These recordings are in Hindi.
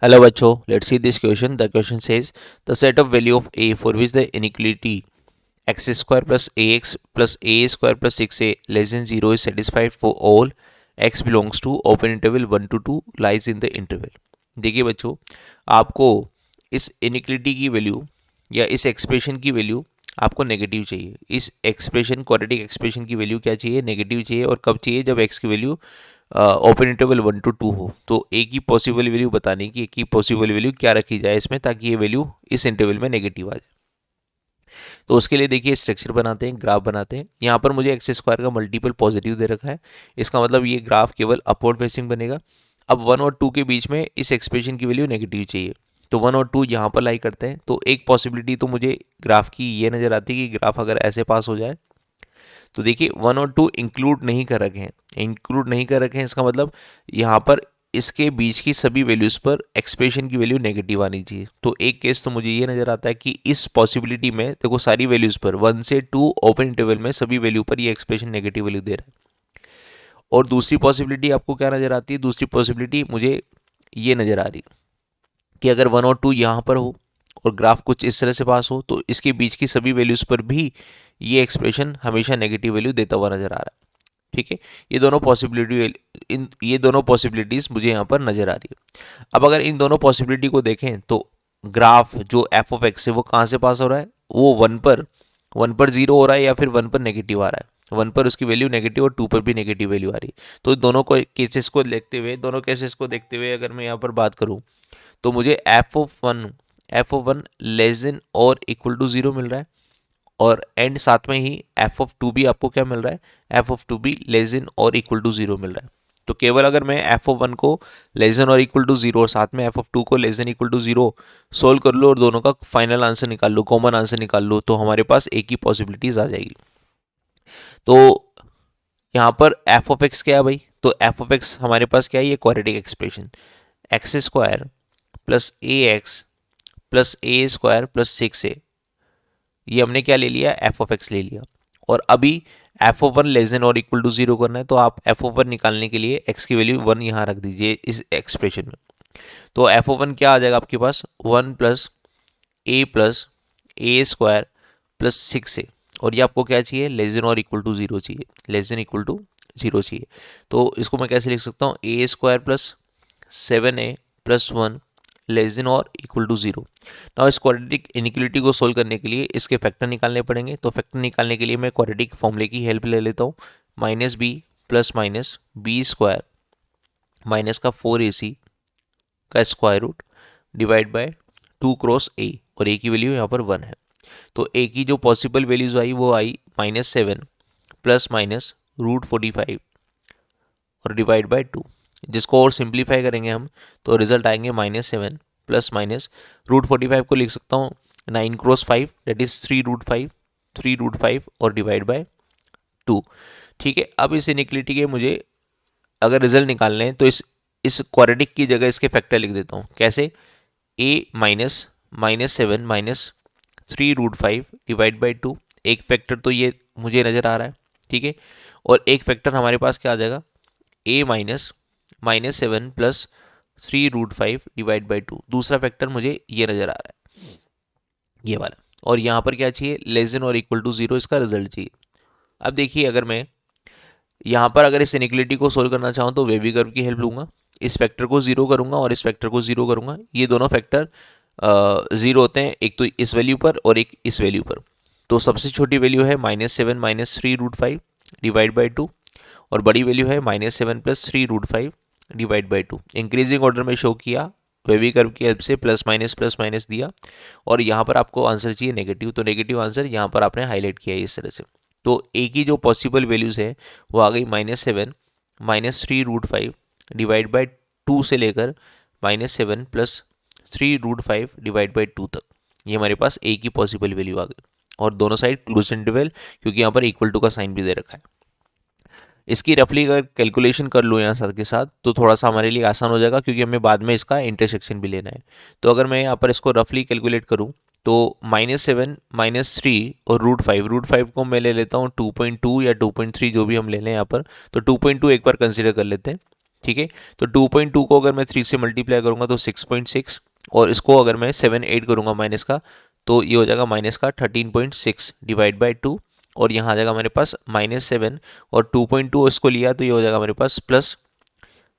Hello बच्चों, let's see this question. The question says the set of value of a for which the inequality x square plus ax plus a square plus 6a less than 0 is satisfied for all x belongs to open interval 1 to 2 lies in the interval. देखिए बच्चों, आपको इस इनिक्वालिटी की वैल्यू या इस एक्सप्रेशन की वैल्यू आपको नेगेटिव चाहिए। इस एक्सप्रेशन क्वाड्रेटिक एक्सप्रेशन की वैल्यू क्या चाहिए? नेगेटिव चाहिए। और कब चाहिए? जब x की वैल्यू ओपन इंटरवल 1 to 2 हो। तो ए की पॉसिबल वैल्यू बताने की, ए की पॉसिबल वैल्यू क्या रखी जाए इसमें ताकि ये वैल्यू इस इंटरवल में नेगेटिव आ जाए। तो उसके लिए देखिए स्ट्रक्चर बनाते हैं, ग्राफ बनाते हैं। यहाँ पर मुझे एक्स स्क्वायर का मल्टीपल पॉजिटिव दे रखा है, इसका मतलब ये ग्राफ केवल अपवर्ड फेसिंग बनेगा। अब 1 और 2 के बीच में इस एक्सप्रेशन की वैल्यू नेगेटिव चाहिए, तो 1 और 2 यहाँ पर लाई करते हैं। तो एक पॉसिबिलिटी तो मुझे ग्राफ की ये नज़र आती है कि ग्राफ अगर ऐसे पास हो जाए, तो देखिए 1 और 2 इंक्लूड नहीं कर रखे हैं। इंक्लूड नहीं कर रखे हैं इसका मतलब यहाँ पर इसके बीच की सभी वैल्यूज़ पर एक्सप्रेशन की वैल्यू नेगेटिव आनी चाहिए। तो एक केस तो मुझे ये नज़र आता है कि इस पॉसिबिलिटी में देखो सारी वैल्यूज़ पर 1 से 2 ओपन इंटरवल में सभी वैल्यू पर ये एक्सप्रेशन नेगेटिव वैल्यू दे रहा है। और दूसरी पॉसिबिलिटी आपको क्या नज़र आती है? दूसरी पॉसिबिलिटी मुझे ये नज़र आ रही कि अगर 1 और 2 यहाँ पर हो और ग्राफ कुछ इस तरह से पास हो, तो इसके बीच की सभी वैल्यूज़ पर भी ये एक्सप्रेशन हमेशा नेगेटिव वैल्यू देता हुआ नज़र आ रहा है। ठीक है, ये दोनों पॉसिबिलिटीज़ मुझे यहाँ पर नज़र आ रही है। अब अगर इन दोनों पॉसिबिलिटी को देखें तो ग्राफ जो एफ ऑफ एक्स है वो कहाँ से पास हो रहा है? वो 1 पर 0 हो रहा है या फिर 1 पर नेगेटिव आ रहा है। 1 पर उसकी वैल्यू नेगेटिव और 2 पर भी नेगेटिव वैल्यू आ रही है। तो दोनों केसेस को देखते हुए अगर मैं यहाँ पर बात करूँ तो मुझे F of one less than और इक्वल टू 0 मिल रहा है। और एंड साथ में ही एफ ऑफ टू भी आपको क्या मिल रहा है? एफ ऑफ टू भी लेस देन और इक्वल टू 0 मिल रहा है। तो केवल अगर मैं एफ ऑफ वन को लेस देन और इक्वल टू 0 और साथ में एफ ऑफ टू को less than equal to 0 solve कर लो और दोनों का फाइनल आंसर निकाल लो, कॉमन आंसर निकाल लो, तो हमारे पास एक ही पॉसिबिलिटीज आ जाएगी। तो यहाँ पर एफ ऑफ एक्स क्या है भाई? तो एफ ऑफ एक्स हमारे पास क्या है? ये quadratic expression x square plus a x plus a square plus 6a, ये हमने क्या ले लिया? एफ ऑफ एक्स ले लिया। और अभी F of one less than और इक्वल टू 0 करना है, तो आप एफ ऑफ वन निकालने के लिए एक्स की वैल्यू 1 यहाँ रख दीजिए इस एक्सप्रेशन में। तो एफ ऑफ वन क्या आ जाएगा आपके पास? 1 plus a square plus 6a। और ये आपको क्या चाहिए? लेस देन और इक्वल टू 0 चाहिए, लेस देन इक्वल टू 0 चाहिए। तो इसको मैं कैसे लिख सकता हूँ? A square plus 7a plus 1 less than और इक्वल टू 0। नाउ इस क्वाड्रेटिक इनिक्वालिटी को सोल्व करने के लिए इसके फैक्टर निकालने पड़ेंगे। तो फैक्टर निकालने के लिए मैं क्वाड्रेटिक फॉर्मूले की हेल्प ले लेता हूँ। Minus B plus minus B square minus का 4ac का square root divide by 2 cross A, और ए की वैल्यू यहाँ पर 1 है। तो ए की जो पॉसिबल वैल्यूज आई वो आई -7 प्लस माइनस √45 और डिवाइड बाय 2। जिसको और सिंप्लीफाई करेंगे हम तो रिजल्ट आएंगे -7 प्लस माइनस √45 को लिख सकता हूँ 9 क्रॉस 5 दैट इज 3√5 और डिवाइड बाय 2। ठीक है, अब इस इनिक्वालिटी के मुझे अगर रिजल्ट निकालने हैं तो इस क्वाड्रेटिक की जगह इसके फैक्टर लिख देता हूँ। कैसे? ए -7 माइनस 3√5 डिवाइड बाई 2। एक फैक्टर तो ये मुझे नज़र आ रहा है, ठीक है। और एक फैक्टर हमारे पास क्या आ जाएगा? ए -7 प्लस 3√5 डिवाइड बाई 2। दूसरा फैक्टर मुझे ये नज़र आ रहा है, ये वाला। और यहाँ पर क्या चाहिए? लेस देन और इक्वल टू 0 इसका रिजल्ट चाहिए। अब देखिए, अगर मैं यहाँ पर अगर इस इनिक्वालिटी को सोल्व करना चाहूँ तो वेवी कर्व की हेल्प लूँगा। इस फैक्टर को 0 करूँगा और इस फैक्टर को 0 करूँगा। ये दोनों फैक्टर 0 होते हैं, एक तो इस वैल्यू पर और एक इस वैल्यू पर। तो सबसे छोटी वैल्यू है -7 माइनस 3√5 डिवाइड बाई 2, और बड़ी वैल्यू है -7 plus 3√5 divide by 2। Increasing order में शो किया, वेवी कर्व की हेल्प से प्लस माइनस दिया, और यहाँ पर आपको आंसर चाहिए नेगेटिव, तो नेगेटिव आंसर यहाँ पर आपने हाईलाइट किया है इस तरह से। तो ए की जो पॉसिबल वैल्यूज़ है वो आ गई -7 माइनस 3√5 डिवाइड बाई 2 से लेकर -7 प्लस 3√5 डिवाइड बाई 2 तक। ये हमारे पास ए की पॉसिबल वैल्यू आ गई, और दोनों साइड क्लोज इंटरवल, क्योंकि यहाँ पर इक्वल टू का साइन भी दे रखा है। इसकी रफली अगर कैलकुलेशन कर लो यहाँ साथ के साथ तो थोड़ा सा हमारे लिए आसान हो जाएगा, क्योंकि हमें बाद में इसका इंटरसेक्शन भी लेना है। तो अगर मैं यहाँ पर इसको रफली कैलकुलेट करूँ तो -7 -3 और √5 को मैं ले लेता हूँ 2.2 या 2.3, जो भी हम ले लें यहाँ पर। तो 2.2 एक बार कंसिडर कर लेते हैं, ठीक है। तो 2.2 को अगर मैं 3 से मल्टीप्लाई करूंगा तो 6.6, और इसको अगर मैं 7 8 करूंगा माइनस का, तो ये हो जाएगा माइनस का 13.6 डिवाइड बाई 2, और यहाँ आ जाएगा मेरे पास -7, और 2.2 इसको लिया तो ये हो जाएगा मेरे पास प्लस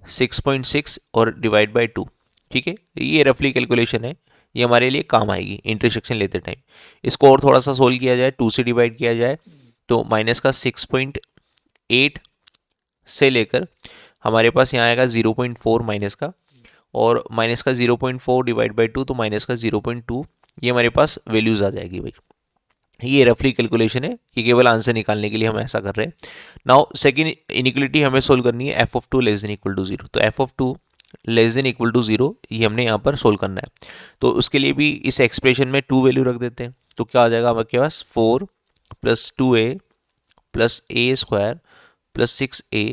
6.6 और डिवाइड बाई 2। ठीक है, ये रफली कैलकुलेशन है, ये हमारे लिए काम आएगी इंटरसेक्शन लेते टाइम। इसको और थोड़ा सा सोल्व किया जाए, 2 से डिवाइड किया जाए तो माइनस का 6.8 से लेकर हमारे पास यहाँ आएगा 0.4 माइनस का, और माइनस का 0.4 डिवाइड बाई 2 तो माइनस का 0.2, ये हमारे पास वैल्यूज़ आ जाएगी भाई। ये रफली कैलकुलेशन है, ये केवल आंसर निकालने के लिए हम ऐसा कर रहे हैं। नाउ सेकंड इनिक्वलिटी हमें सोल्व करनी है f of 2 less than equal to 0। तो f of 2 less than equal to 0 ये हमने यहाँ पर सोल्व करना है। तो उसके लिए भी इस एक्सप्रेशन में 2 वैल्यू रख देते हैं, तो क्या आ जाएगा हमारे पास 4 plus 2a plus a square plus 6a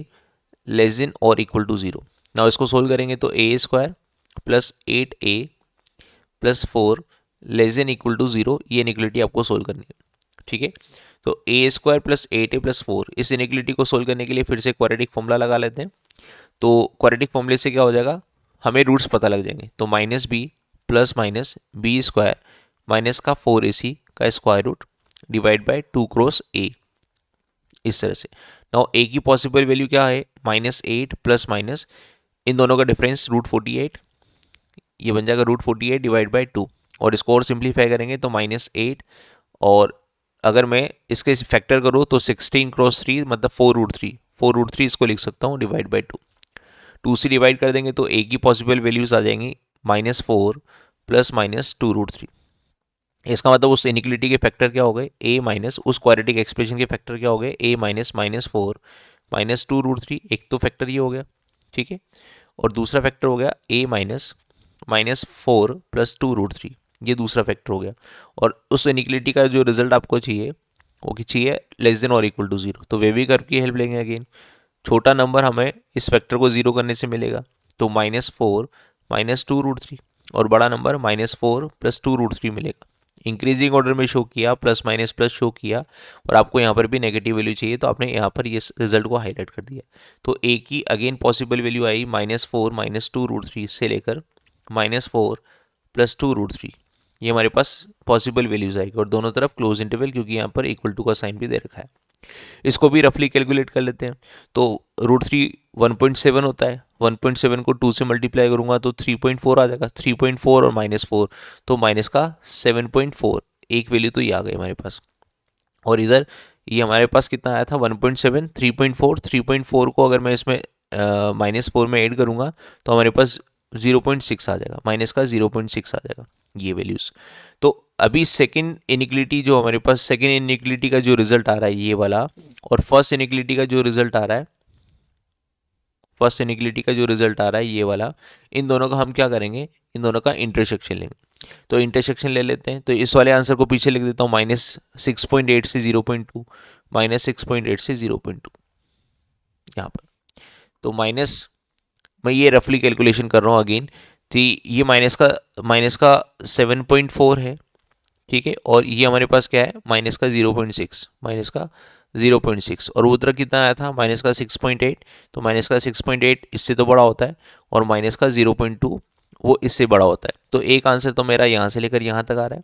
less than और इक्वल टू 0। नाउ इसको सोल्व करेंगे तो a square plus 8a plus 4 less than equal to 0, ये इनिक्वलिटी आपको सोल्व करनी है। ठीक है, तो a square plus 8a plus 4, इस इनिक्वलिटी को सोल्व करने के लिए फिर से क्वाड्रेटिक फॉर्मूला लगा लेते हैं। तो क्वाड्रेटिक फॉर्मूले से क्या हो जाएगा, हमें रूट्स पता लग जाएंगे। तो minus B plus minus B square minus का 4ac का square root divide by 2 cross A, इस तरह से। नाउ ए की पॉसिबल वैल्यू क्या है, -8 प्लस माइनस इन दोनों का डिफरेंस √48, ये बन जाएगा √48 डिवाइड बाई 2, और इसको और सिंप्लीफाई करेंगे तो -8, और अगर मैं इसके फैक्टर करूँ तो 16 क्रॉस 3 मतलब 4√3 इसको लिख सकता हूँ डिवाइड बाई 2। 2 से डिवाइड कर देंगे तो ए की पॉसिबल वैल्यूज आ जाएंगी -4 प्लस माइनस 2√3। इसका मतलब उस इनिक्वलिटी के फैक्टर क्या हो गए, ए माइनस उस क्वाड्रेटिक एक्सप्रेशन के फैक्टर क्या हो गए, ए माइनस -4 माइनस 2√3, एक तो फैक्टर ये हो गया। ठीक है, और दूसरा फैक्टर हो गया ए माइनस -4 प्लस 2√3, ये दूसरा फैक्टर हो गया। और उस इनिक्वलिटी का जो रिजल्ट आपको चाहिए वो कि चाहिए लेस देन और इक्वल टू 0, तो वेवी कर्व की हेल्प लेंगे अगेन। छोटा नंबर हमें इस फैक्टर को 0 करने से मिलेगा, तो -4 माइनस 2√3, और बड़ा नंबर -4 प्लस 2√3 मिलेगा। इंक्रीजिंग ऑर्डर में शो किया, प्लस माइनस प्लस शो किया, और आपको यहाँ पर भी नेगेटिव वैल्यू चाहिए तो आपने यहाँ पर ये रिजल्ट को हाईलाइट कर दिया। तो ए की अगेन पॉसिबल वैल्यू आई -4 माइनस 2√3 से लेकर -4 प्लस 2√3, ये हमारे पास पॉसिबल वैल्यूज आएगी, और दोनों तरफ क्लोज इंटरवल, क्योंकि यहाँ पर इक्वल टू का साइन भी दे रखा है। इसको भी रफली कैलकुलेट कर लेते हैं। तो √3 1.7 होता है, 1.7 को 2 से मल्टीप्लाई करूंगा तो 3.4 आ जाएगा, 3.4 और -4 तो माइनस का 7.4, एक वैल्यू तो ये आ गई हमारे पास। और इधर ये हमारे पास कितना आया था 1.7, 3.4 को अगर मैं इसमें -4 में ऐड करूंगा तो हमारे पास 0.6 आ जाएगा, माइनस का 0.6 आ जाएगा, ये वैल्यूज़। तो अभी सेकंड इनिक्वलिटी जो हमारे पास, सेकंड इनिक्वलिटी का जो रिजल्ट आ रहा है ये वाला, और फर्स्ट इनिक्वलिटी का जो रिजल्ट आ रहा है, फर्स्ट इनिक्वलिटी का जो रिजल्ट आ रहा है ये वाला, इन दोनों का हम क्या करेंगे, इन दोनों का इंटरसेक्शन लेंगे। तो इंटरसेक्शन ले लेते हैं, तो इस वाले आंसर को पीछे लिख देता हूँ -6.8 से 0.2, -6.8 से 0.2 यहाँ पर। तो माइनस, मैं ये रफली कैलकुलेशन कर रहा हूँ अगेन, तो ये माइनस का 7.4 है। ठीक है, और ये हमारे पास क्या है माइनस का 0.6, और उधर कितना आया था माइनस का 6.8, तो माइनस का 6.8 इससे तो बड़ा होता है, और माइनस का 0.2 वो इससे बड़ा होता है। तो एक आंसर तो मेरा यहाँ से लेकर यहाँ तक आ रहा है,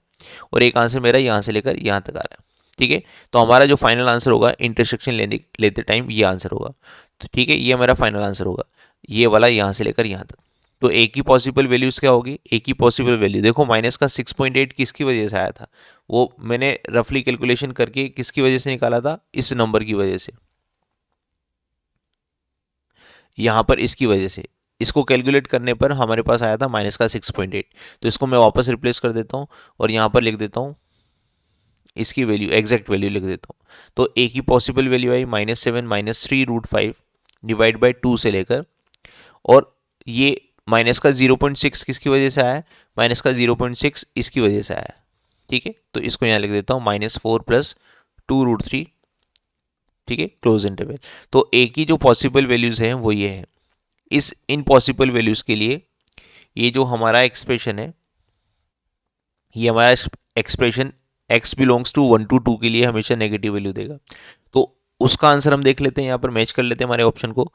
और एक आंसर मेरा यहाँ से लेकर यहाँ तक आ रहा है। ठीक है, तो हमारा जो फाइनल आंसर होगा इंटरसेक्शन लेते टाइम ये आंसर होगा। तो ठीक है, ये मेरा फाइनल आंसर होगा, ये वाला यहाँ से लेकर यहाँ तक। तो ए की पॉसिबल वैल्यूज़ क्या होगी, ए की पॉसिबल वैल्यू देखो, माइनस का 6.8 किसकी वजह से आया था, वो मैंने रफली कैलकुलेशन करके किसकी वजह से निकाला था, इस नंबर की वजह से, यहाँ पर इसकी वजह से। इसको कैलकुलेट करने पर हमारे पास आया था माइनस का 6.8, तो इसको मैं वापस रिप्लेस कर देता हूँ और यहाँ पर लिख देता हूँ इसकी वैल्यू, एग्जैक्ट वैल्यू लिख देता हूँ। तो ए की possible value I -7 minus 3√5 divide by 2 से लेकर, और ये माइनस का 0.6 किसकी वजह से आया है, माइनस का 0.6 इसकी वजह से आया है। ठीक है, तो इसको यहाँ लिख देता हूँ -4 प्लस 2√3। ठीक है, क्लोज इंटरवल। तो ए की जो पॉसिबल वैल्यूज़ हैं वो ये है। इस इनपॉसिबल वैल्यूज़ के लिए ये जो हमारा एक्सप्रेशन है, ये हमारा expression x belongs to 1 to 2 के लिए हमेशा नेगेटिव वैल्यू देगा। तो उसका आंसर हम देख लेते हैं, यहाँ पर मैच कर लेते हैं हमारे ऑप्शन को।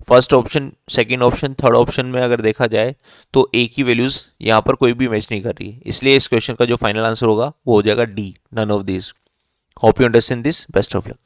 First option, second option, third option में अगर देखा जाए तो ए की वैल्यूज यहाँ पर कोई भी मैच नहीं कर रही है, इसलिए इस क्वेश्चन का जो फाइनल आंसर होगा वो हो जाएगा D, none of this. Hope you understand this, best of luck.